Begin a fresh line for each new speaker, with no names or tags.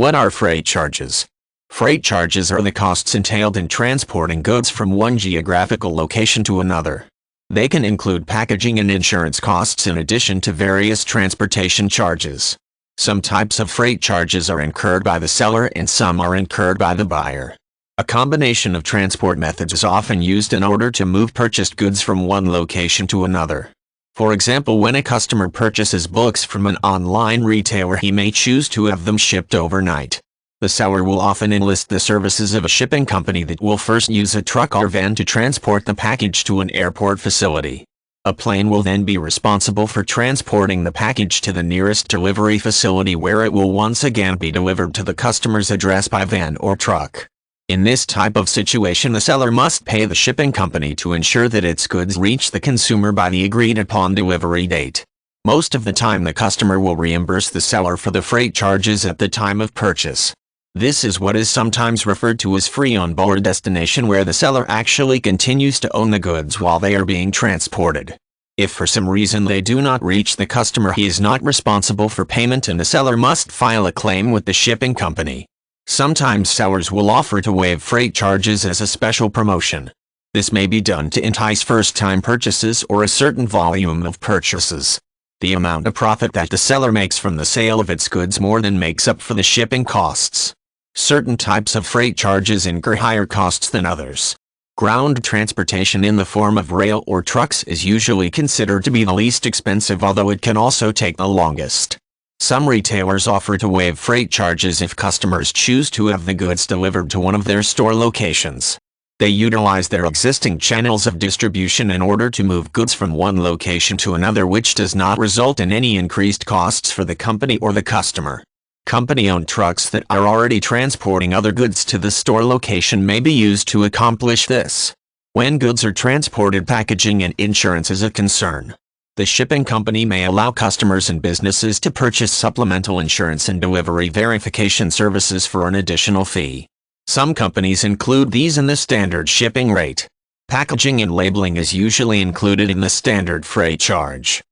What are freight charges? Freight charges are the costs entailed in transporting goods from one geographical location to another. They can include packaging and insurance costs in addition to various transportation charges. Some types of freight charges are incurred by the seller and some are incurred by the buyer. A combination of transport methods is often used in order to move purchased goods from one location to another. For example, when a customer purchases books from an online retailer, he may choose to have them shipped overnight. The seller will often enlist the services of a shipping company that will first use a truck or van to transport the package to an airport facility. A plane will then be responsible for transporting the package to the nearest delivery facility where it will once again be delivered to the customer's address by van or truck. In this type of situation, the seller must pay the shipping company to ensure that its goods reach the consumer by the agreed upon delivery date. Most of the time, the customer will reimburse the seller for the freight charges at the time of purchase. This is what is sometimes referred to as free on board destination, where the seller actually continues to own the goods while they are being transported. If for some reason they do not reach the customer, he is not responsible for payment and the seller must file a claim with the shipping company. Sometimes sellers will offer to waive freight charges as a special promotion. This may be done to entice first-time purchases or a certain volume of purchases. The amount of profit that the seller makes from the sale of its goods more than makes up for the shipping costs. Certain types of freight charges incur higher costs than others. Ground transportation in the form of rail or trucks is usually considered to be the least expensive, although it can also take the longest. Some retailers offer to waive freight charges if customers choose to have the goods delivered to one of their store locations. They utilize their existing channels of distribution in order to move goods from one location to another, which does not result in any increased costs for the company or the customer. Company-owned trucks that are already transporting other goods to the store location may be used to accomplish this. When goods are transported, packaging and insurance is a concern. The shipping company may allow customers and businesses to purchase supplemental insurance and delivery verification services for an additional fee. Some companies include these in the standard shipping rate. Packaging and labeling is usually included in the standard freight charge.